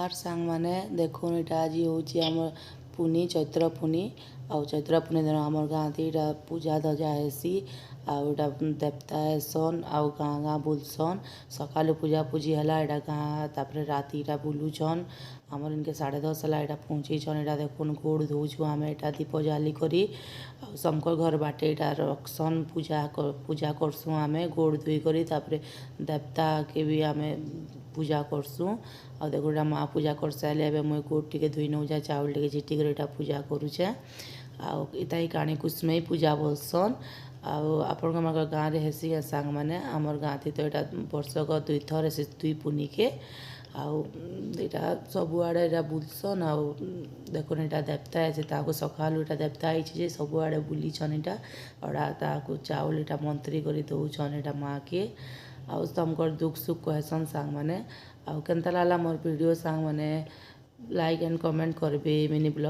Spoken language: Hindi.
नमस्कार सांग मैंने देखो इटा आज हूँ आम पुनी चैत्र पुनी आउ चैत्र पुनी दिन आम गाँ इटा पूजा धजा हेसी आउटा देवता हेसन आउ गाँ गाँ बुलसन सकालू पूजा पूजी है इटा गाँ तापर राति इटा बुलुछन आमर इनके 10:30 है इटा पहुँचीछन इटा देखुन गोड़ धोचु आम इटा दीप जाली करी शंकर घर बाटे इटा रखसन पूजा करसु आम गोड़ धोई करी तापर देवता के भी आम पूजा करसु आ देखो इटा माँ पूजा कर सारे एवं मुझे गोड़ टे धोई नौ जा चाउल टे झिटी कर इटा पूजा करुचे आता ही काणी कुसुमे पूजा बोलसन आपण गाँव में हेसी सांग मैंने आमर गाँ थी तो यहाँ वर्षक 2 थर हेसी 2 पुनी के आटा सबुआड़े इटा बुलसन देखो इटा देवता है सकालू इटा देवता है सबुआड़े बुलीछन इटा और चाउल इटा मंत्री कर दौन इटा माँ के आमकर दुख सुख कहसन सांग मैंने केनता लागला मोर वीडियो सांग मैंने लाइक एंड कमेंट करबे मिनी ब्लॉग